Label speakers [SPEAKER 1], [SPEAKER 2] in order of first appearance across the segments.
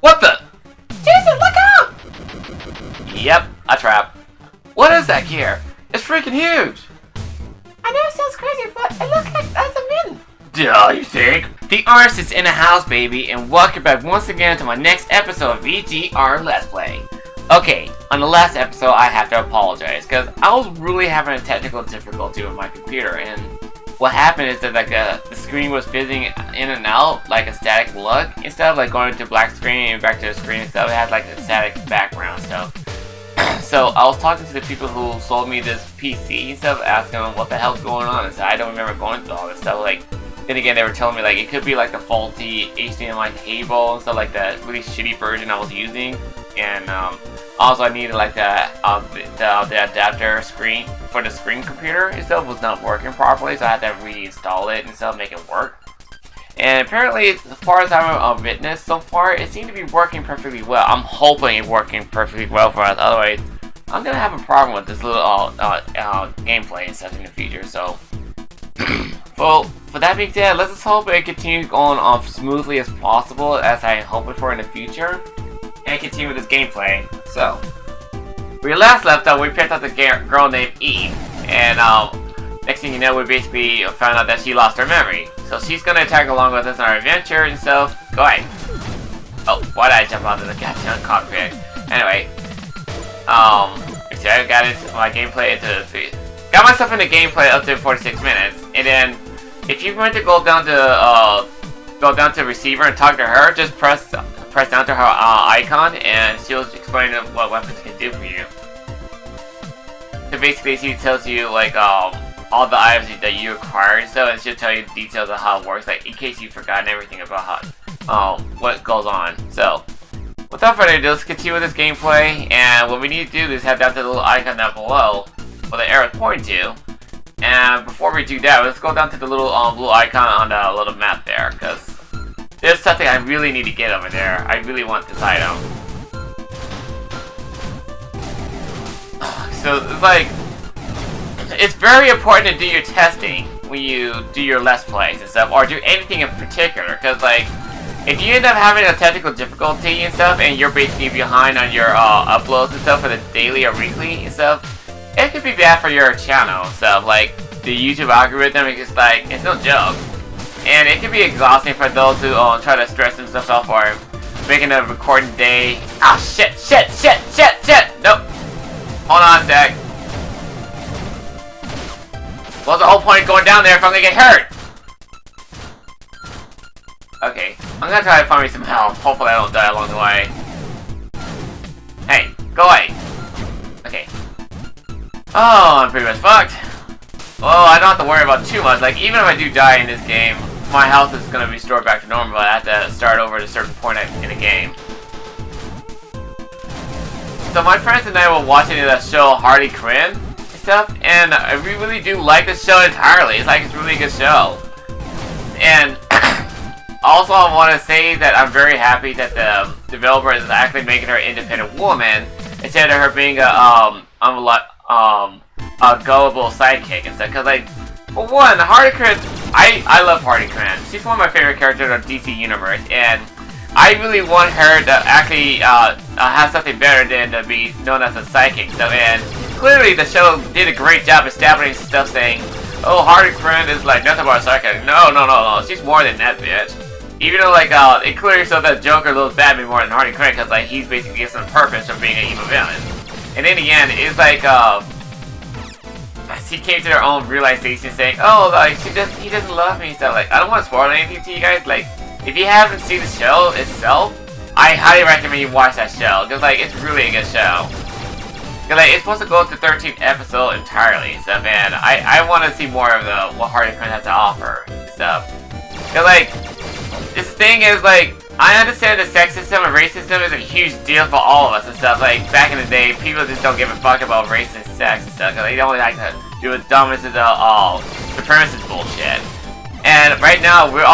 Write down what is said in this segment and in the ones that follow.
[SPEAKER 1] What the?
[SPEAKER 2] Jesus, look out!
[SPEAKER 1] Yep, a trap. What is that gear? It's freaking huge!
[SPEAKER 2] I know it sounds crazy, but it looks like that's a mutant.
[SPEAKER 1] Duh, you think? The artist is in the house, baby, and welcome back once again to my next episode of VGR Let's Play. Okay, on the last episode, I have to apologize, because I was really having a technical difficulty with my computer, and what happened is that the screen was fizzing in and out, like a static look, instead of like going to black screen and back to the screen and stuff. It had like a static background stuff. So I was talking to the people who sold me this PC and stuff, asking them what the hell's going on, and so I don't remember going through all this stuff. Like, then again, they were telling me like it could be like the faulty HDMI cable and stuff, like that really shitty version I was using, and also I needed like the adapter screen for the screen computer itself was not working properly, so I had to reinstall it and stuff, make it work. And apparently, as far as I've witnessed so far, it seemed to be working perfectly well. I'm hoping it's working perfectly well for us. Otherwise, I'm gonna have a problem with this little gameplay and stuff in the future. So, well, for that being said, let's just hope it continues going off smoothly as possible, as I hope it for in the future, and continue with this gameplay. So, we last left off, we picked up the girl named Eve, and next thing you know, we basically found out that she lost her memory. So she's gonna tag along with us on our adventure and stuff. Go ahead. Oh, why did I jump onto the goddamn cockpit? Anyway, see, I got my gameplay got myself into gameplay up to 46 minutes, and then if you want to go down to receiver and talk to her, just press down to her icon, and she'll explain what weapons can do for you. So basically, she tells you like all the items that you acquire and stuff, and she'll tell you details of how it works, like in case you've forgotten everything about how what goes on. So without further ado, let's continue with this gameplay, and what we need to do is head down to the little icon down below where the arrow is pointing to. And before we do that, let's go down to the little blue icon on the little map there, because there's something I really need to get over there. I really want this item. So it's like, it's very important to do your testing when you do your Let's Plays and stuff, or do anything in particular, because like, if you end up having a technical difficulty and stuff, and you're basically behind on your uploads and stuff for the daily or weekly and stuff, it could be bad for your channel and stuff. Like, the YouTube algorithm is just like, it's no joke. And it can be exhausting for those who try to stress themselves out for making a recording day. Oh shit. Nope. Hold on a sec. What's the whole point of going down there if I'm gonna get hurt? Okay, I'm gonna try to find me some help. Hopefully I don't die along the way. Hey, go away. Okay. Oh, I'm pretty much fucked. Well, I don't have to worry about too much. Like, even if I do die in this game, my health is gonna be restored back to normal. I have to start over at a certain point in the game. So my friends and I were watching the show Harley Quinn stuff, and we really do like the show entirely. It's like it's a really good show. And also I want to say that I'm very happy that the developer is actually making her an independent woman instead of her being a gullible sidekick and stuff. Cause like, for one, Harley Quinn, I love Harley Quinn. She's one of my favorite characters of DC Universe, and I really want her to actually have something better than to be known as a sidekick. So, and clearly the show did a great job establishing stuff, saying, oh, Harley Quinn is like nothing but a sidekick. No, she's more than that, bitch. Even though like it clearly showed that Joker loves Batman more than Harley Quinn, because like he's basically gives some purpose of being an evil villain. And in the end, it's like she came to her own realization, saying, oh, like he doesn't love me. So like, I don't want to spoil anything to you guys. Like, if you haven't seen the show itself, I highly recommend you watch that show, because like it's really a good show. Cause like, it's supposed to go to 13th episode entirely and stuff, and I want to see more of what Harley Quinn has to offer and stuff. Cause like, this thing is like, I understand the sexism and racism is a huge deal for all of us and stuff. Like, back in the day, people just don't give a fuck about race and sex and stuff, cause they don't like to do with dumbest of the supremacist bullshit. And right now, we're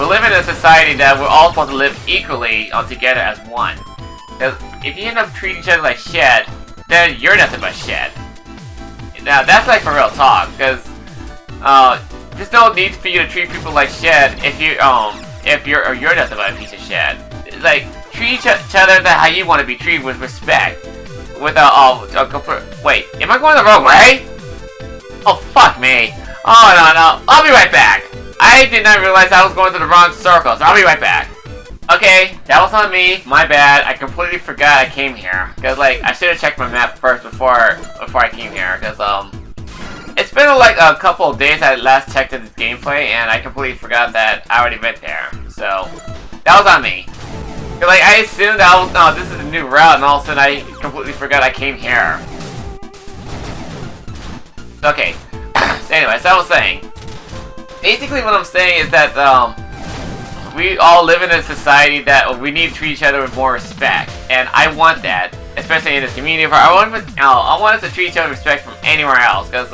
[SPEAKER 1] living in a society that we're all supposed to live equally together as one. Cause if you end up treating each other like shit, then you're nothing but shit. Now that's like for real talk, because there's no need for you to treat people like shit if you're nothing but a piece of shit. Like, treat each other how you want to be treated, with respect. Wait, am I going the wrong way? Oh, fuck me. Oh, no, I'll be right back. I did not realize I was going to the wrong circle, so I'll be right back. Okay, that was on me. My bad. I completely forgot I came here. Because, like, I should have checked my map first before I came here. Because, it's been, like, a couple of days I last checked this gameplay, and I completely forgot that I already went there. So, that was on me. Cause, like, I assumed that this is a new route, and all of a sudden I completely forgot I came here. Okay. So anyway, so I was saying. Basically what I'm saying is that, we all live in a society that we need to treat each other with more respect. And I want that. Especially in this community. I want us to treat each other with respect from anywhere else. Because,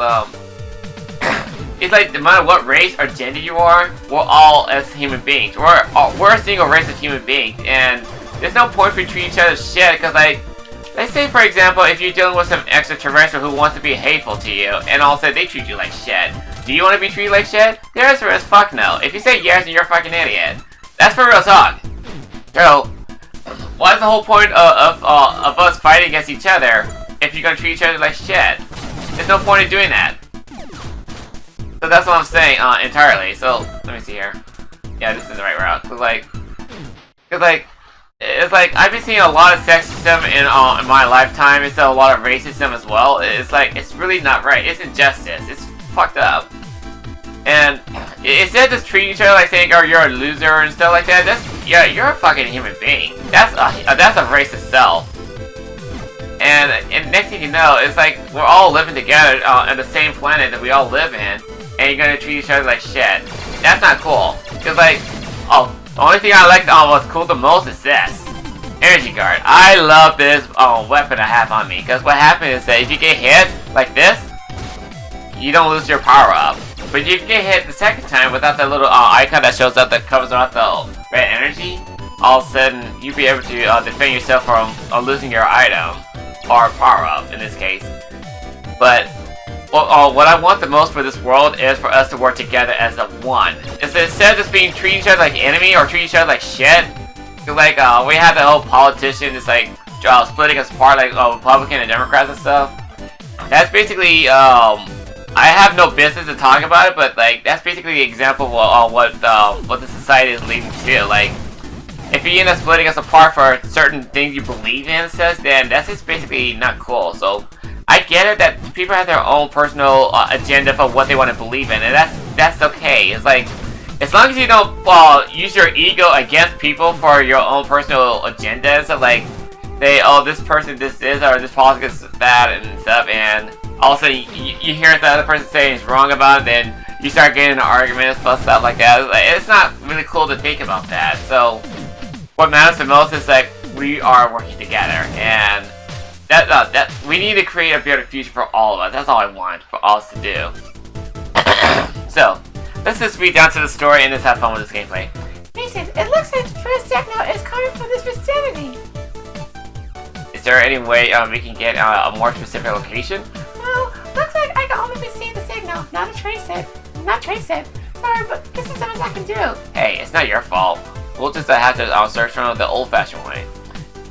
[SPEAKER 1] it's like, no matter what race or gender you are, we're all as human beings. We're a single race of human beings, and there's no point for treating each other shit, because, like, let's say, for example, if you're dealing with some extraterrestrial who wants to be hateful to you, and all of a sudden they treat you like shit. Do you want to be treated like shit? The answer is fuck no. If you say yes, then you're a fucking idiot. That's for real talk. So, what's the whole point of us fighting against each other if you're gonna treat each other like shit? There's no point in doing that. So that's what I'm saying, entirely. So, let me see here. Yeah, this is the right route. Cause like, it's like, I've been seeing a lot of sexism in my lifetime, and so a lot of racism as well. It's like, it's really not right. It's injustice. It's fucked up. And instead of just treating each other like saying, oh, you're a loser and stuff like that, yeah, you're a fucking human being. That's a race itself. And next thing you know, it's like, we're all living together on the same planet that we all live in, and you're gonna treat each other like shit. That's not cool. Cause like, the only thing I liked was cool the most is this. Energy Guard. I love this weapon I have on me. Cause what happens is that if you get hit like this, you don't lose your power up. But if you get hit the second time without that little icon that shows up that covers up the red energy, all of a sudden you'll be able to defend yourself from losing your item. Or power up in this case. But what I want the most for this world is for us to work together as a one. Instead of just being treating each other like enemy or treating each other like shit. Cause like we have the whole politician that's like splitting us apart like Republican and Democrats and stuff. That's basically I have no business to talk about it, but like that's basically the example of what the society is leading to. Like, if you end up splitting us apart for certain things you believe in, then that's just basically not cool. So I get it that people have their own personal agenda for what they want to believe in, and that's okay. It's like, as long as you don't use your ego against people for your own personal agenda, so like, this person this is, or this politics is that, and stuff, and all of a sudden you hear the other person saying is wrong about it, then you start getting into arguments about stuff like that. It's not really cool to think about that. So what matters the most is like we are working together, and that we need to create a better future for all of us. That's all I want for us to do. So let's just read down to the story and just have fun with this gameplay.
[SPEAKER 2] Mason, it looks like the first signal is coming from this vicinity.
[SPEAKER 1] Is there any way we can get a more specific location?
[SPEAKER 2] Well, looks like I can only be seeing the signal, not trace it. Sorry, but this is as much as I can do.
[SPEAKER 1] Hey, it's not your fault. We'll just have to search from the old-fashioned way.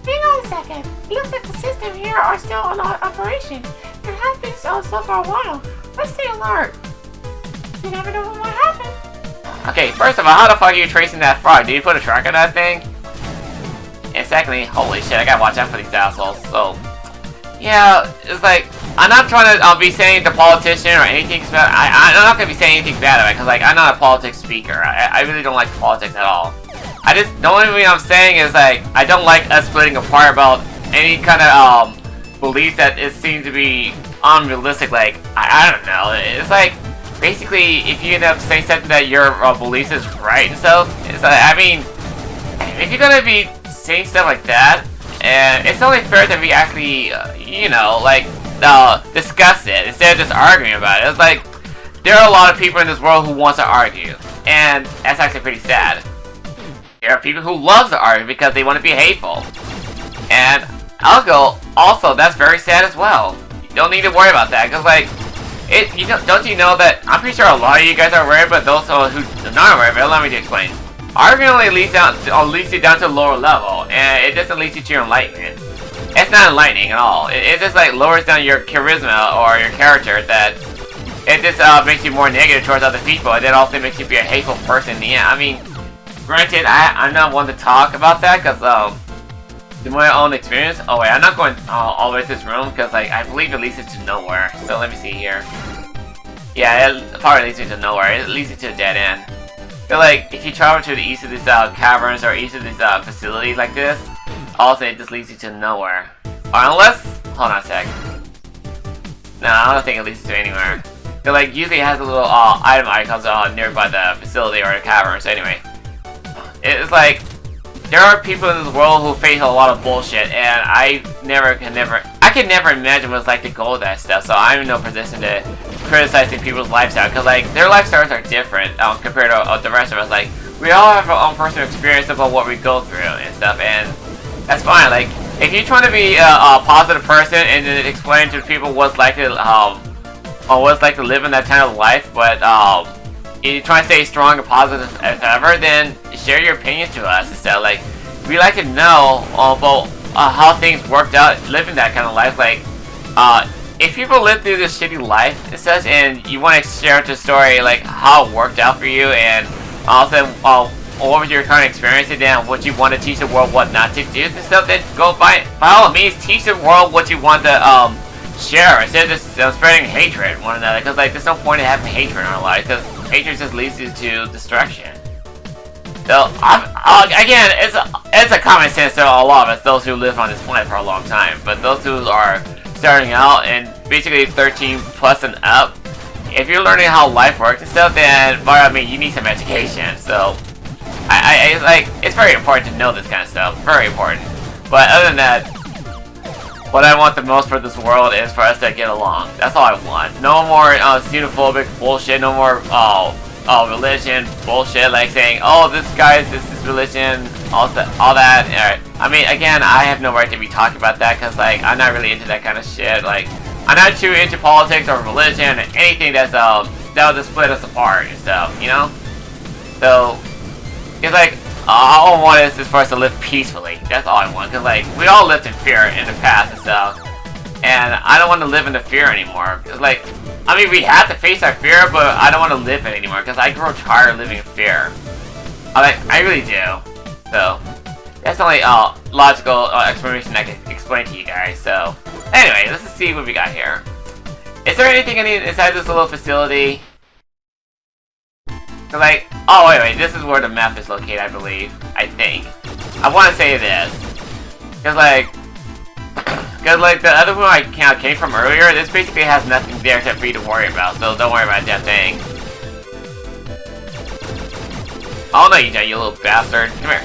[SPEAKER 2] Hang on a second. It looks like the system here are still on operation. It has been so for a while. Let's stay alert. You never know what might happen.
[SPEAKER 1] Okay, first of all, how the fuck are you tracing that frog? Did you put a track on that thing? And secondly, holy shit, I gotta watch out for these assholes. So, yeah, it's like, I'm not trying to be saying the politician or anything bad. I'm not gonna be saying anything bad about it, because like, I'm not a politics speaker. I really don't like politics at all. The only thing I'm saying is like, I don't like us splitting apart about any kind of beliefs that it seems to be unrealistic. Like, I don't know. It's like, basically, if you end up saying something that your beliefs is right and stuff, it's like, I mean, if you're gonna be saying stuff like that, and it's only fair that we actually, discuss it instead of just arguing about it. It's like, there are a lot of people in this world who want to argue, and that's actually pretty sad. There are people who love to argue because they want to be hateful. And also, that's very sad as well. You don't need to worry about that, because like, don't you know that, I'm pretty sure a lot of you guys are aware, but those who are not aware of it, let me explain. Arguing leads you down to a lower level, and it doesn't lead you to your enlightenment. It's not enlightening at all. It just like lowers down your charisma or your character. That it just makes you more negative towards other people, and it also makes you be a hateful person. Yeah, I mean, granted, I'm not one to talk about that because in my own experience. Oh wait, I'm not going all the way to this room because like I believe it leads you to nowhere. So let me see here. Yeah, it probably leads you to nowhere. It leads you to a dead end. But like, if you travel to the east of these caverns or east of these facilities like this, also it just leads you to nowhere. Or unless, hold on a sec. No, I don't think it leads you to anywhere. But like, usually it has a little item icons nearby the facility or the cavern. So anyway, it's like there are people in this world who face a lot of bullshit, and I can never imagine what it's like to go with that stuff. So I'm in no position to criticizing people's lifestyle, because like their lifestyles are different compared to the rest of us. Like, we all have our own personal experience about what we go through and stuff, and that's fine. Like, if you're trying to be a positive person and then explain to people what's like to live in that kind of life, but you try to stay strong and positive as ever, then share your opinions to us instead. Like, we like to know about how things worked out living that kind of life. Like, if people live through this shitty life and such, and you want to share the story, like how it worked out for you, and also what was your current experience, and what you want to teach the world, what not to do and stuff, then go by all means teach the world what you want to share instead of just spreading hatred one another. Because like there's no point in having hatred in our life, because hatred just leads you to destruction. So again, it's a common sense to a lot of us, those who live on this planet for a long time, but those who are starting out and basically 13 plus and up, if you're learning how life works and stuff, then by all means you need some education. So it's very important to know this kind of stuff, very important. But other than that, what I want the most for this world is for us to get along. That's all I want. No more xenophobic bullshit, no more religion bullshit, like saying, oh, this is religion, all that. Alright. I mean, again, I have no right to be talking about that, because like I'm not really into that kind of shit. Like, I'm not too into politics or religion or anything that would just split us apart and stuff, you know. So it's like all I want is for us to live peacefully. That's all I want, because like we all lived in fear in the past and stuff, and I don't want to live in the fear anymore. Cause like, I mean, we have to face our fear, but I don't want to live it anymore, because I grow tired of living in fear. I really do. So that's the only logical explanation I can explain to you guys. So anyway, let's just see what we got here. Is there anything inside this little facility? Like, oh wait, this is where the map is located, I believe. I think. I want to say this, because like the other one I came from earlier, this basically has nothing there for you to worry about, so don't worry about that thing. Oh no, you little bastard. Come here.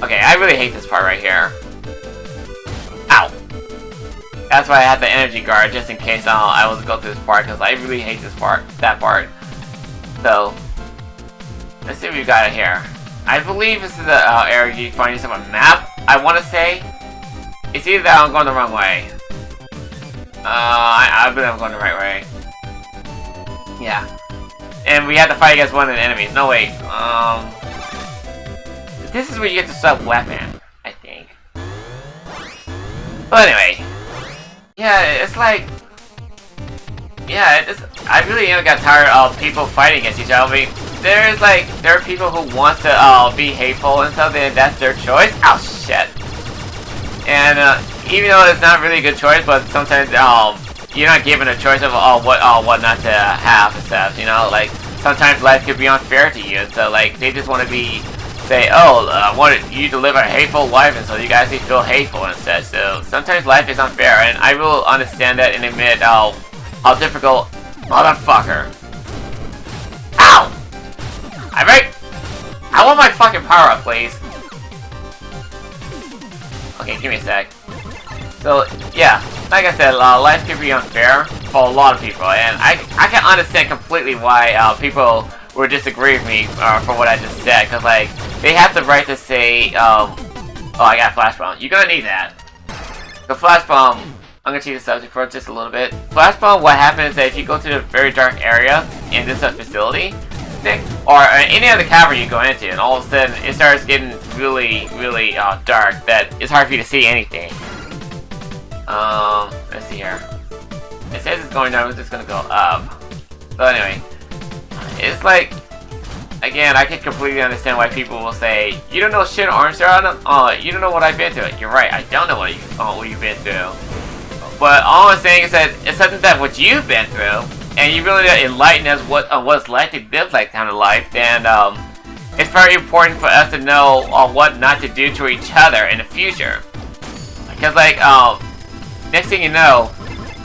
[SPEAKER 1] Okay, I really hate this part right here. Ow. That's why I had the energy guard, just in case I was to go through this part, because I really hate that part. So, let's see what we got here. I believe this is the area you find yourself on a map, I want to say. It's either that or I'm going the wrong way. I believe I'm going the right way. Yeah. And we have to fight against one of the enemies. No, wait. This is where you get the sub-weapon, I think. But anyway. Yeah, it's like... Yeah, I really got tired of people fighting against each other. I mean, there are people who want to be hateful and stuff, and that's their choice. Oh, shit. And even though it's not really a good choice, but sometimes you're not given a choice of what not to have and stuff, you know? Like, sometimes life could be unfair to you, so like, they just want to say, oh, I want you to live a hateful life, and so you guys feel hateful and stuff. So sometimes life is unfair, and I will understand that and admit how difficult, motherfucker. Ow! I want my fucking power up, please. Okay, give me a sec. So, yeah, like I said, life can be unfair for a lot of people, and I can understand completely why people would disagree with me for what I just said, because, like, they have the right to say, oh, I got a flash bomb. You're gonna need that. The flash bomb, I'm gonna change the subject for just a little bit. Flash bomb, what happens is that if you go to a very dark area in this facility, picnic or any other cavern you go into, and all of a sudden it starts getting really, really dark that it's hard for you to see anything. Let's see here. It says it's going down, it's just gonna go up. So anyway, it's like, again, I can completely understand why people will say, you don't know shit, Orange Star. You don't know what I've been through. You're right, I don't know what you've been through. But all I'm saying is that it's something that what you've been through, and you really enlighten us what it's like to live that kind of life, then it's very important for us to know what not to do to each other in the future. Because like, next thing you know,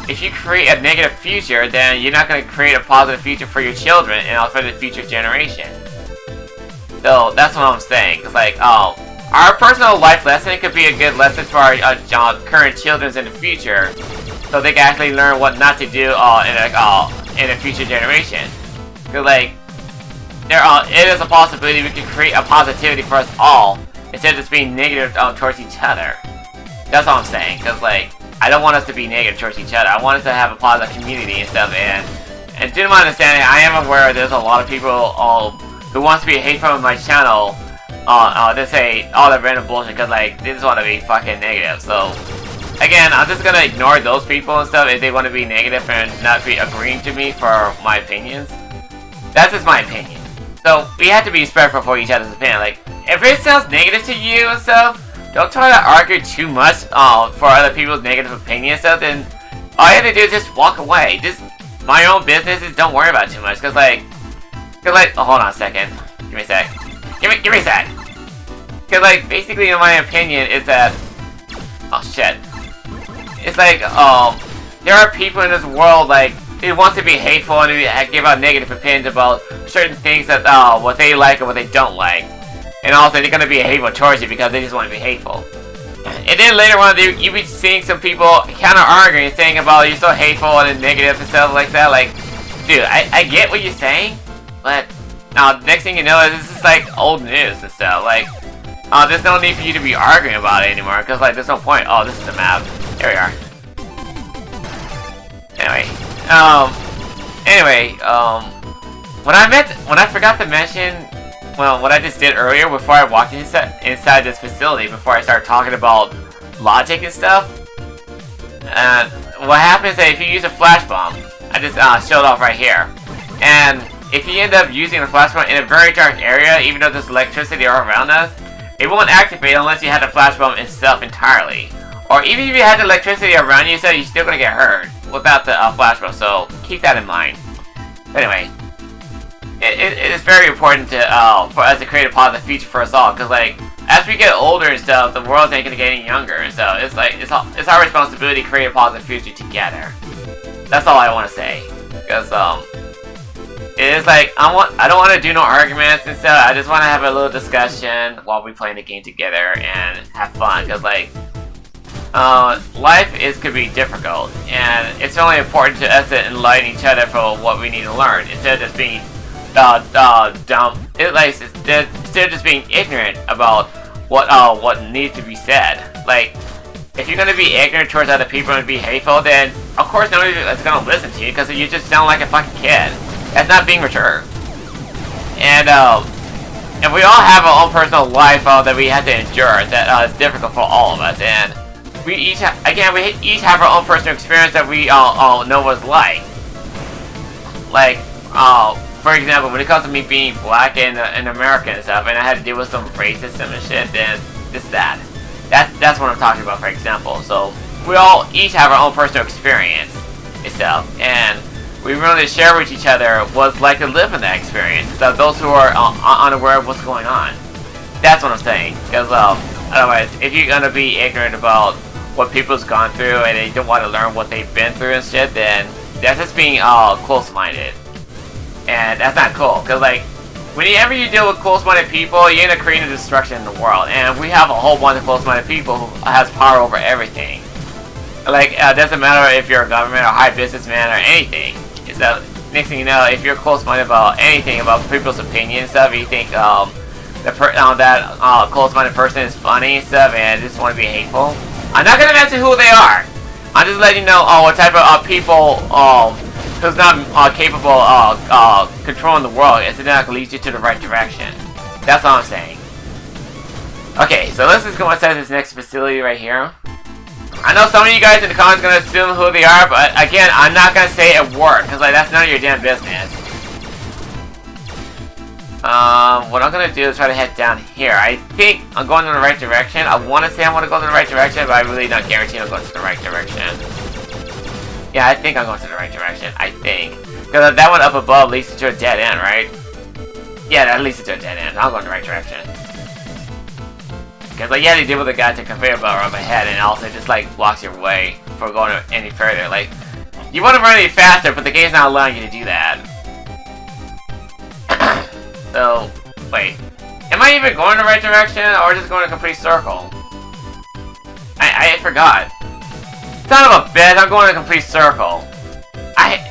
[SPEAKER 1] if you create a negative future, then you're not going to create a positive future for your children and for the future generation. So that's what I'm saying. It's like, our personal life lesson could be a good lesson for our current children in the future, so they can actually learn what not to do in a future generation. Cause like, it is a possibility we can create a positivity for us all instead of just being negative towards each other. That's all I'm saying. Cause like, I don't want us to be negative towards each other. I want us to have a positive community and stuff. And due to my understanding, I am aware there's a lot of people who wants to be hateful on my channel. They say all that random bullshit because like they just want to be fucking negative. So again, I'm just gonna ignore those people and stuff if they want to be negative and not be agreeing to me for my opinions. That's just my opinion. So we have to be respectful for each other's opinion. Like if it sounds negative to you and stuff, don't try to argue too much for other people's negative opinions and stuff. Then all you have to do is just walk away. Just mind your own business. Just don't worry about it too much. Cause like, oh, hold on a second. Give me a sec. Give me a sec. Cause like, basically, in my opinion, is that, oh shit. It's like, there are people in this world like they want to be hateful and they give out negative opinions about certain things that what they like or what they don't like. And also, they're gonna be hateful towards you because they just want to be hateful. And then later on, you be seeing some people kind of arguing, saying about you're so hateful and negative and stuff like that. Like, dude, I get what you're saying, but next thing you know, this is like old news and stuff. Like, there's no need for you to be arguing about it anymore because like there's no point. Oh, this is the map. Here we are. Anyway, when I forgot to mention. Well, what I just did earlier before I walked inside this facility, before I started talking about logic and stuff, and what happens is that if you use a flash bomb, I just showed off right here, and if you end up using a flash bomb in a very dark area, even though there's electricity all around us, it won't activate unless you had the flash bomb itself entirely. Or even if you had the electricity around you, so you're still gonna get hurt without the flash bomb. So keep that in mind. Anyway. It is very important to for us to create a positive future for us all, because like as we get older and stuff, the world's ain't gonna get any younger, and so it's like it's our responsibility to create a positive future together. That's all I want to say, because it is like I don't want to do no arguments and stuff. I just want to have a little discussion while we playing the game together and have fun, because like life could be difficult, and it's only important to us to enlighten each other for what we need to learn instead of just being dumb. Instead of just being ignorant about what needs to be said. Like, if you're gonna be ignorant towards other people and be hateful, then of course nobody is gonna listen to you because you just sound like a fucking kid. That's not being mature. And we all have our own personal life that we have to endure. That is difficult for all of us, and we each have our own personal experience that we all know what it's like. Like, for example, when it comes to me being black and American and stuff, and I had to deal with some racism and shit, then that's what I'm talking about, for example. So we all each have our own personal experience and stuff, and we really share with each other what it's like to live in that experience. So those who are unaware of what's going on, that's what I'm saying. Because otherwise, if you're gonna be ignorant about what people's gone through and they don't want to learn what they've been through and shit, then that's just being close-minded. And that's not cool, because like, whenever you deal with close-minded people, you end up creating destruction in the world. And we have a whole bunch of close-minded people who has power over everything. Like, it doesn't matter if you're a government or a high businessman or anything. It's next thing you know, if you're close-minded about anything, about people's opinions and stuff, you think that close-minded person is funny and stuff and just want to be hateful. I'm not going to mention who they are. I'm just letting you know what type of people who's not capable of controlling the world, it's not gonna lead you to the right direction. That's all I'm saying. Okay, so let's just go inside this next facility right here. I know some of you guys in the comments are gonna assume who they are, but again, I'm not gonna say a word, because like, that's none of your damn business. What I'm gonna do is try to head down here. I think I'm going in the right direction. I want to say I want to go in the right direction, but I really don't guarantee I'm going to the right direction. Yeah, I think I'm going to the right direction. I think. Because that one up above leads to a dead end, right? Yeah, that leads to a dead end. I'll go in the right direction. Because like, yeah, they deal with the guy to conveyor belt around my head, and also just like blocks your way for going any further. Like, you want to run any faster, but the game's not allowing you to do that. So, wait. Am I even going the right direction, or just going a complete circle? I forgot. Son of a bitch, I'm going a complete circle.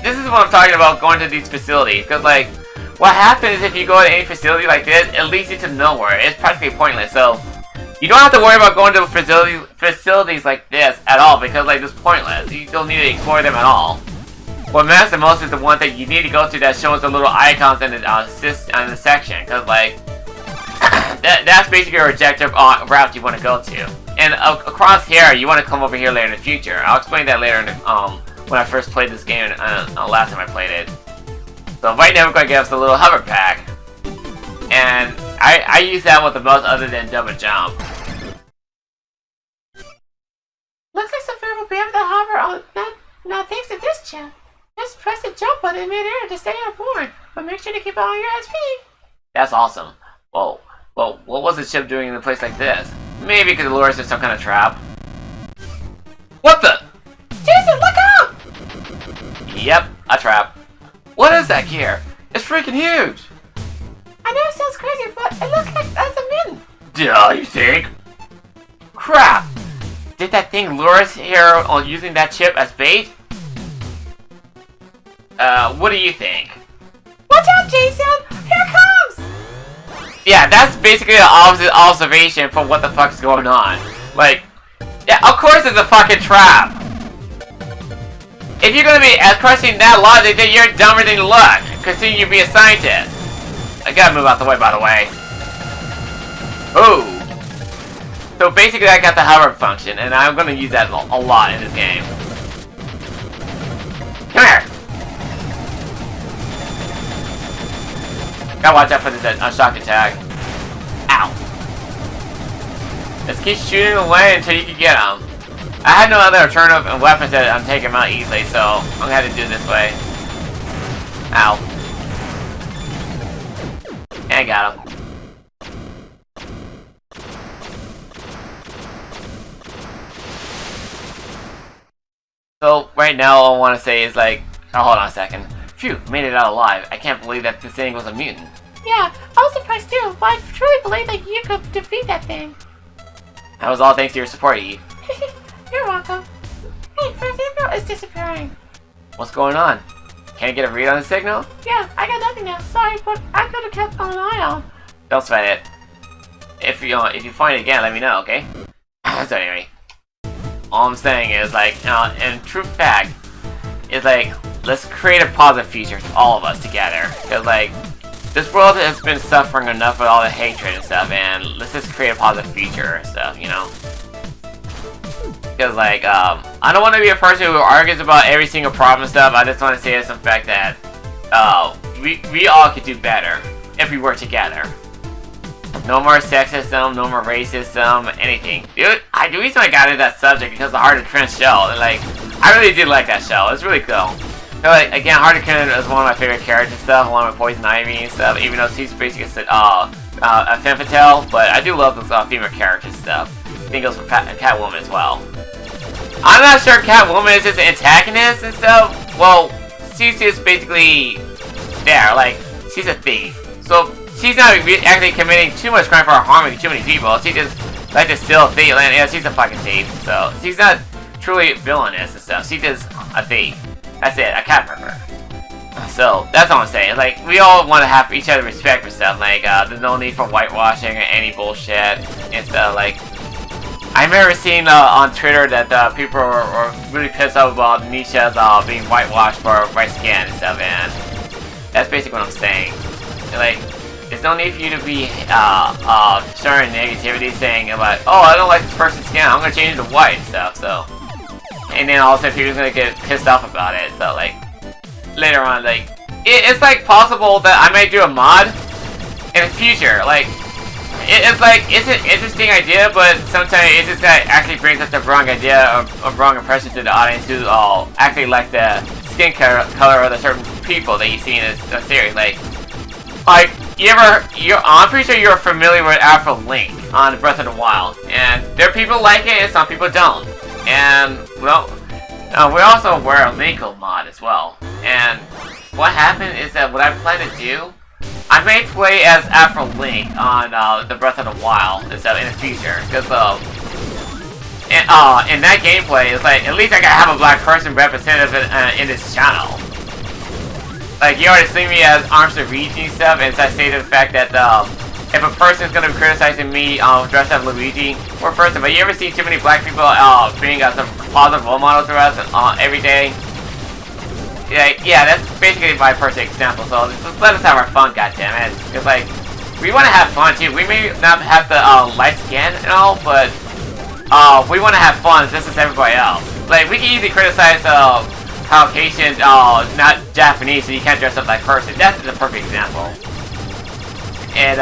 [SPEAKER 1] This is what I'm talking about, going to these facilities. Because, like, what happens if you go to any facility like this, it leads you to nowhere. It's practically pointless. So, you don't have to worry about going to facilities like this at all, because, like, it's pointless. You don't need to explore them at all. What matters the most is the one that you need to go to that shows the little icons in the section, because like that's basically your objective route you want to go to. And across here, you want to come over here later in the future. I'll explain that later in the, when I first played this game, last time I played it. So right now we're going to get us a little hover pack, and I use that one the most other than double jump.
[SPEAKER 2] Looks like some people will be able to hover on not thanks to this chip. Just press the jump button in midair to stay on board, but make sure to keep it on your SP.
[SPEAKER 1] That's awesome. Well, what was the ship doing in a place like this? Maybe because the lure is just some kind of trap. What the?
[SPEAKER 2] Jason, look out!
[SPEAKER 1] Yep, a trap. What is that gear? It's freaking huge!
[SPEAKER 2] I know it sounds crazy, but it looks like that's a mutant.
[SPEAKER 1] Duh, you think? Crap! Did that thing lure us here on using that chip as bait? What do you think?
[SPEAKER 2] Watch out, Jason! Here it comes!
[SPEAKER 1] Yeah, that's basically the opposite observation for what the fuck's going on. Like, yeah, of course it's a fucking trap! If you're gonna be questioning that logic, then you're dumber than you look, considering you be a scientist. I gotta move out the way, by the way. Ooh. So basically I got the hover function, and I'm gonna use that a lot in this game. Come here! Gotta watch out for this shock attack. Ow. Let's keep shooting away until you can get them. I had no other alternative weapons that I'm taking them out easily, so I'm gonna have to do it this way. Ow. And I got him. So, right now all I want to say is like, oh, hold on a second. Phew, made it out alive. I can't believe that this thing was a mutant.
[SPEAKER 2] Yeah, I was surprised too, but I truly believe that you could defeat that thing.
[SPEAKER 1] That was all thanks to your support, E.
[SPEAKER 2] You're welcome. Hey, First Signal is disappearing.
[SPEAKER 1] What's going on? Can't get a read on the signal?
[SPEAKER 2] Yeah, I got nothing now. Sorry, but I could have kept an eye on.
[SPEAKER 1] Don't sweat it. If you find it again, let me know, okay? So anyway, all I'm saying is like, in true fact, is like, let's create a positive future for all of us together. Cause like, this world has been suffering enough with all the hatred and stuff, and let's just create a positive future and stuff, you know? Because like, I don't want to be a person who argues about every single problem and stuff. I just want to say some fact that, we all could do better if we work together. No more sexism, no more racism, anything. Dude, the reason I got into that subject because of Harley Quinn show, and like, I really did like that show. It's really cool. So, like, again, Harley Quinn is one of my favorite characters and stuff, along with Poison Ivy and stuff, even though she's basically a femme fatale, but I do love those female characters and stuff. I think it goes for Catwoman as well. I'm not sure Catwoman is just an antagonist and stuff. Well, she's just basically there, like, she's a thief. So, she's not actually committing too much crime for harming too many people. She just like to steal a thief, and yeah, she's a fucking thief. So, she's not truly villainous and stuff. She's just a thief. That's it, a cat murderer. So, that's all I'm saying. Like, we all want to have each other respect for stuff. Like, there's no need for whitewashing or any bullshit and stuff. Like, I remember seeing on Twitter that people were really pissed off about Nisha's being whitewashed for white skin and stuff, and that's basically what I'm saying. Like, there's no need for you to be sharing negativity, saying about, oh, I don't like this person's skin, I'm gonna change it to white and stuff. So, and then all of a sudden people's gonna get pissed off about it. So like, later on, like, it's like possible that I might do a mod in the future. Like, it's like, it's an interesting idea, but sometimes it just actually brings up the wrong idea or wrong impression to the audience who actually like the skin color of the certain people that you see in a series. Like I'm pretty sure you're familiar with Afro Link on Breath of the Wild, and there are people like it and some people don't. And well, we're also aware of Link mod as well. And what happened is that what I plan to do, I may play as Afro Link on the Breath of the Wild and stuff in the future, because in that gameplay, it's like at least I gotta have a black person representative in this channel. Like, you already see me as Arms of Luigi and stuff, and I say to the fact that if a person's gonna be criticizing me dressed as Luigi, or person, but you ever see too many black people being some positive role models to us every day? Yeah, that's basically my perfect example. So just let us have our fun, goddammit. It's like, we want to have fun too. We may not have the light skin and all, but we want to have fun just as everybody else. Like, we can easily criticize Caucasian, not Japanese, so you can't dress up like person. That's the perfect example. And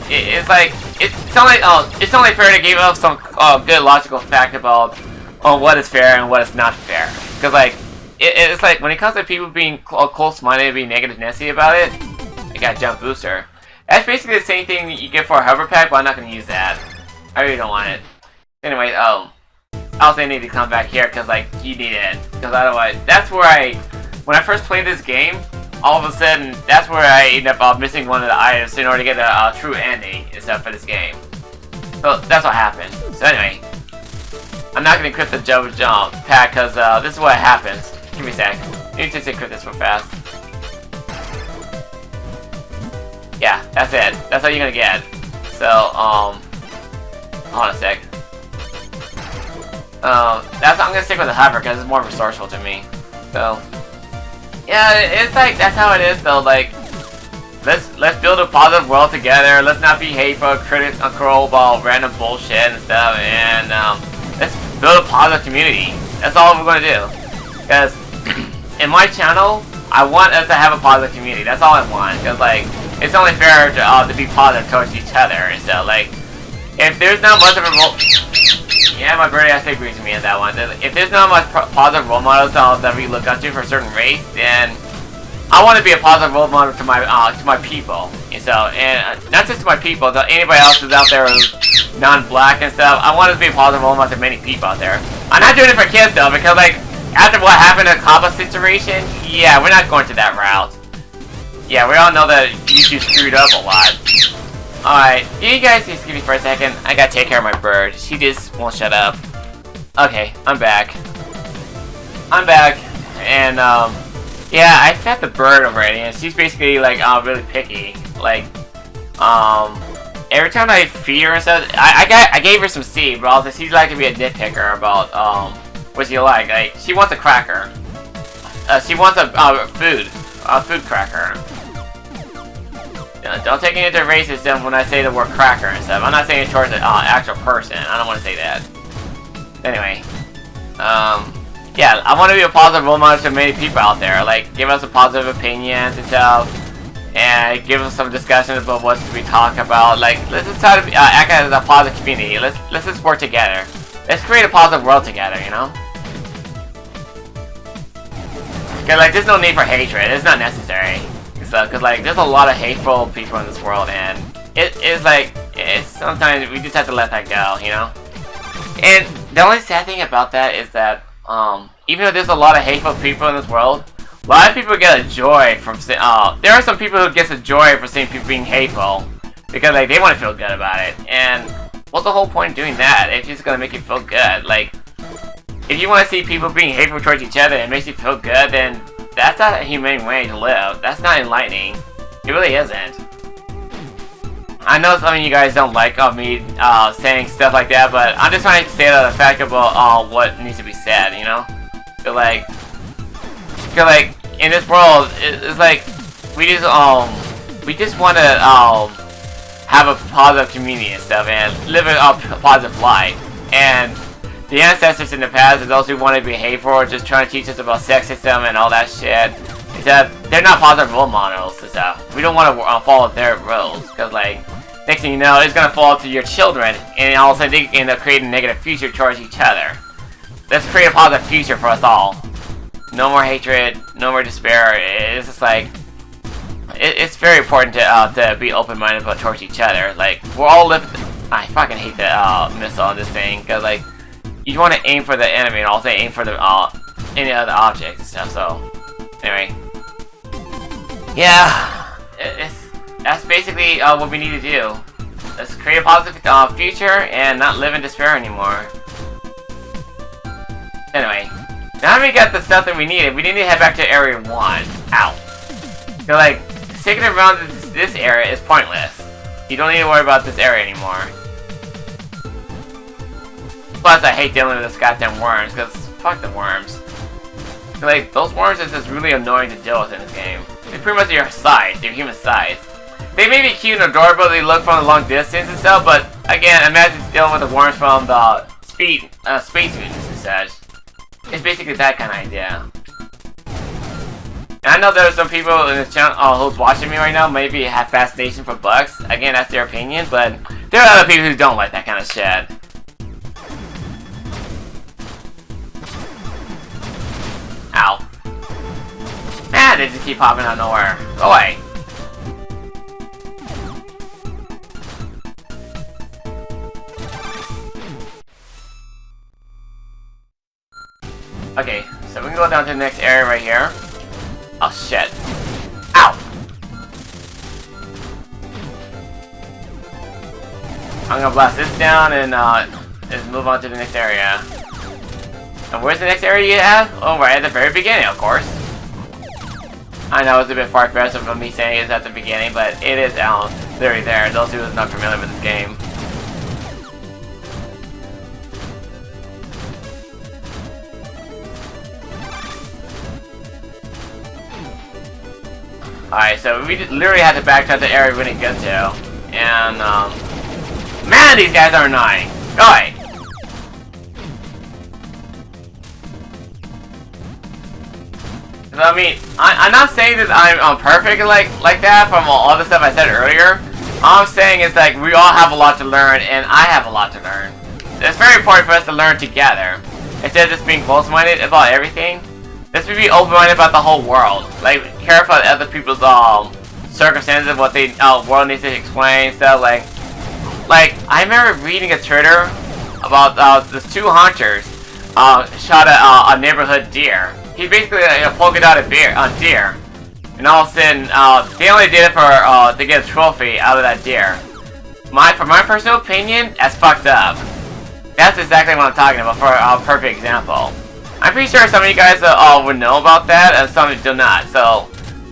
[SPEAKER 1] it's like, it's only fair to give up some good logical fact about what is fair and what is not fair. Because like, it's like, when it comes to people being close-minded and being negative Nancy about it, you got Jump Booster. That's basically the same thing you get for a hover pack, but I'm not going to use that. I really don't want it. Anyway, I also need to come back here because, like, you need it. Because otherwise, that's where when I first played this game, all of a sudden, that's where I end up missing one of the items in order to get a true ending and stuff for this game. So that's what happened. So anyway, I'm not going to equip the jump pack because this is what happens. Give me a sec. You need to equip this real fast. Yeah, that's it. That's all you're gonna get. So, hold on a sec. I'm gonna stick with the hover because it's more resourceful to me. So, yeah, it's like, that's how it is though. Like, let's build a positive world together. Let's not be hateful, critical about random bullshit and stuff, and let's build a positive community. That's all we're gonna do. Because in my channel, I want us to have a positive community. That's all I want. Because like, it's only fair to be positive towards each other and stuff. Like, if there's not much of a yeah, my birdie actually agrees with me on that one. If there's not much positive role models that we look up to for a certain race, then I want to be a positive role model to my people. And so, and not just to my people, to anybody else who's out there who's non-black and stuff. I want to be a positive role model to many people out there. I'm not doing it for kids though, because like, after what happened in the Kaba situation, yeah, we're not going to that route. Yeah, we all know that YouTube screwed up a lot. Alright, you guys just give me for a second. I gotta take care of my bird. She just won't shut up. Okay, I'm back. And, yeah, I fed the bird already, and she's basically, like, really picky. Like, every time I feed her and stuff, I gave her some seed, but also she's like to be a nitpicker about, what she like, she wants a cracker. She wants a food cracker. Don't take it into racism when I say the word cracker and stuff. I'm not saying it towards an actual person. I don't want to say that. Anyway, yeah, I want to be a positive role model to many people out there. Like, give us some positive opinions and stuff, and give us some discussions about what we talk about. Like, let's just try to act as a positive community. Let's just work together. Let's create a positive world together, you know? Cause like, there's no need for hatred. It's not necessary. So, cause like, there's a lot of hateful people in this world, and it's like, sometimes we just have to let that go, you know? And the only sad thing about that is that, even though there's a lot of hateful people in this world, a lot of people get a joy from seeing, there are some people who get a joy from seeing people being hateful, because like, they want to feel good about it, and what's the whole point of doing that? It's just gonna make you feel good. Like, if you want to see people being hateful towards each other and it makes you feel good, then that's not a humane way to live. That's not enlightening. It really isn't. I know some of you guys don't like me saying stuff like that, but I'm just trying to say the fact about what needs to be said, you know? Feel like in this world, it's like we just want to have a positive community and stuff, and live a positive life. And the ancestors in the past, and those who want to be hateful, just trying to teach us about sexism and all that shit, except they're not positive role models and stuff. We don't want to follow their rules, because like, next thing you know, it's going to fall to your children, and all of a sudden they end up creating a negative future towards each other. Let's create a positive future for us all. No more hatred, no more despair. It's just like, it's very important to be open-minded about towards each other. Like, we're all living. I fucking hate the missile on this thing, because like, you want to aim for the enemy and also aim for the any other objects and stuff. So anyway, yeah, that's basically what we need to do. Let's create a positive future and not live in despair anymore. Anyway, now we got the stuff that we needed, we need to head back to Area 1. Ow. So like, sticking around this area is pointless. You don't need to worry about this area anymore. Plus, I hate dealing with those goddamn worms, because fuck the worms. Like, those worms are just really annoying to deal with in this game. They're pretty much your size, your human size. They may be cute and adorable, they look from a long distance and stuff, but again, imagine dealing with the worms from the space mutants and such. It's basically that kind of idea. And I know there are some people in this channel who's watching me right now maybe have fascination for bugs. Again, that's their opinion, but there are other people who don't like that kind of shit. Ow. Man, they just keep popping out of nowhere. Go away. Okay, so we can go down to the next area right here. Oh shit. Ow! I'm gonna blast this down and just move on to the next area. And where's the next area you have? Oh, right at the very beginning, of course. I know it's a bit far-fetched of me saying it's at the beginning, but it is literally there. Those who are not familiar with this game. Alright, so we literally had to backtrack the area we didn't get to. And, man, these guys are annoying! Go away! So, I mean, I'm not saying that I'm perfect like that from all the stuff I said earlier. All I'm saying is, like, we all have a lot to learn, and I have a lot to learn. It's very important for us to learn together. Instead of just being close-minded about everything. Let's be open-minded about the whole world. Like, care about other people's circumstances, what they world needs to explain, stuff like I remember reading a Twitter about the two hunters shot a neighborhood deer. He basically polka dotted deer, and all of a sudden they only did it for to get a trophy out of that deer. For my personal opinion, that's fucked up. That's exactly what I'm talking about for a perfect example. I'm pretty sure some of you guys would know about that, and some do not, so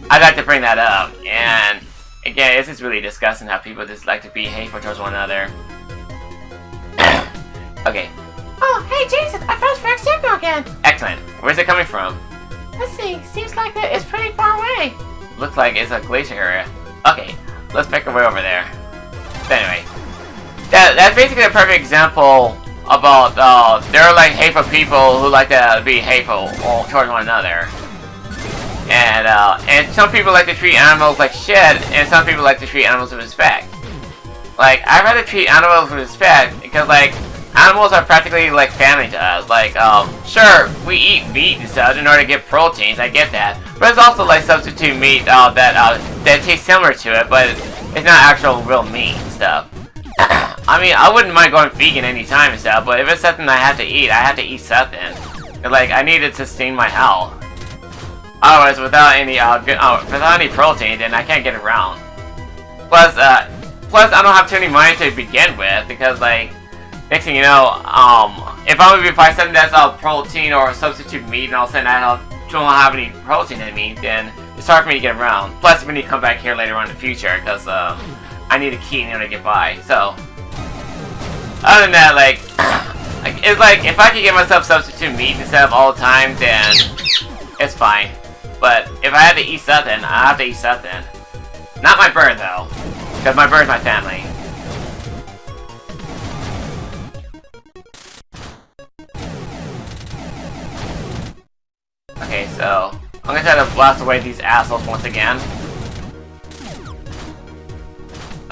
[SPEAKER 1] I'd like to bring that up. And again, it's just really disgusting how people just like to be hateful towards one another. Okay.
[SPEAKER 2] Oh, hey Jason, I found Frank's signal again.
[SPEAKER 1] Excellent. Where's it coming from?
[SPEAKER 2] Let's see, seems like it's pretty far away.
[SPEAKER 1] Looks like it's a glacier area. Okay, let's make our way over there. But anyway, that's basically a perfect example about there are like hateful people who like to be hateful towards one another, and some people like to treat animals like shit, and some people like to treat animals with respect. Like, I'd rather treat animals with respect because like animals are practically like family to us. Like, sure, we eat meat and stuff in order to get proteins. I get that, but it's also like substitute meat that tastes similar to it, but it's not actual real meat and stuff. I mean, I wouldn't mind going vegan anytime and stuff, but if it's something I have to eat something. Like, I need to sustain my health. Otherwise, without any protein, then I can't get around. Plus, I don't have too many money to begin with, because, like, next thing you know, if I'm gonna buy something that's protein or substitute meat, and all of a sudden I don't have any protein in me, then it's hard for me to get around. Plus, we need to come back here later on in the future, because, I need a key in order to get by. So, other than that, like, it's like, if I could get myself substitute meat instead of all the time, then it's fine. But if I had to eat something, I have to eat something. Not my bird, though. Because my bird's my family. Okay, so I'm gonna try to blast away these assholes once again.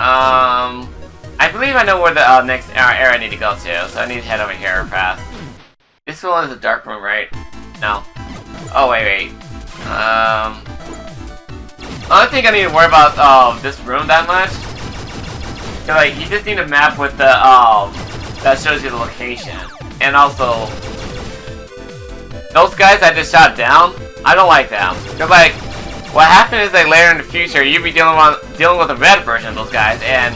[SPEAKER 1] I believe I know where the next area I need to go to, so I need to head over here fast. This one is a dark room, right? No. Oh, wait. I don't think I need to worry about this room that much. Cause, like, you just need a map with the that shows you the location, and also those guys I just shot down. I don't like them. Cause, like, what happened is, like, later in the future you'll be dealing with the red version of those guys, and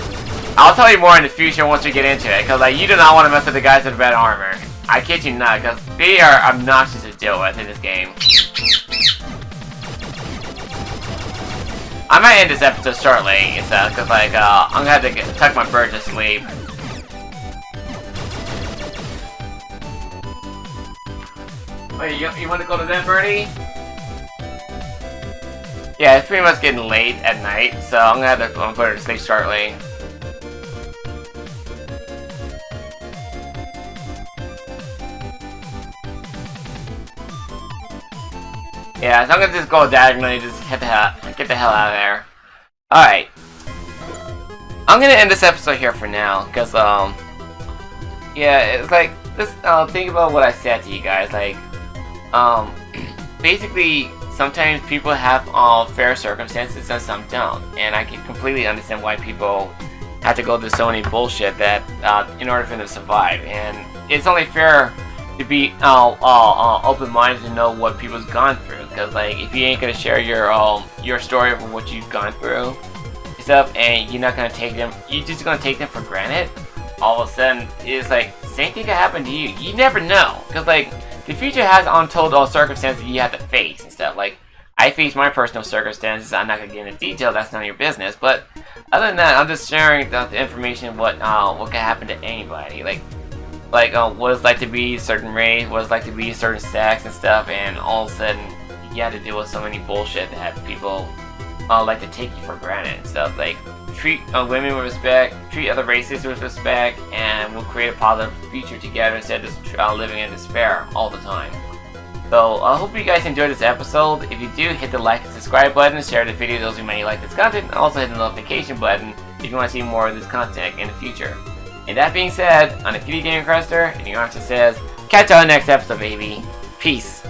[SPEAKER 1] I'll tell you more in the future once we get into it. Cause, like, you do not want to mess with the guys in red armor. I kid you not, cause they are obnoxious to deal with in this game. I might end this episode shortly, cause like I'm gonna have to tuck my bird to sleep. Wait, you want to go to bed, birdie? Yeah, it's pretty much getting late at night, so I'm gonna have to put her to sleep shortly. Yeah, so I'm gonna just go diagonally, just get the hell out of there. Alright. I'm gonna end this episode here for now, because, yeah, it's like, just, think about what I said to you guys, like, basically, sometimes people have, fair circumstances and some don't, and I can completely understand why people have to go through so many bullshit that, in order for them to survive, and it's only fair to be open-minded to know what people's gone through, because like if you ain't gonna share your story of what you've gone through stuff, and you're not gonna take them, you're just gonna take them for granted, all of a sudden it's like same thing could happen to you. You never know, because like the future has untold circumstances you have to face and stuff. Like I face my personal circumstances. I'm not gonna get into detail. That's none of your business. But other than that, I'm just sharing the information what can happen to anybody. Like what it's like to be a certain race, what it's like to be a certain sex and stuff, and all of a sudden you have to deal with so many bullshit that people like to take you for granted and stuff. Like treat women with respect, treat other races with respect, and we'll create a positive future together instead of just living in despair all the time. So I hope you guys enjoyed this episode. If you do, hit the like and subscribe button, share the video those who may like this content, and also hit the notification button if you want to see more of this content in the future. And that being said, I'm the Kitty Gaming Cruster, and your answer says, catch you on the next episode, baby. Peace.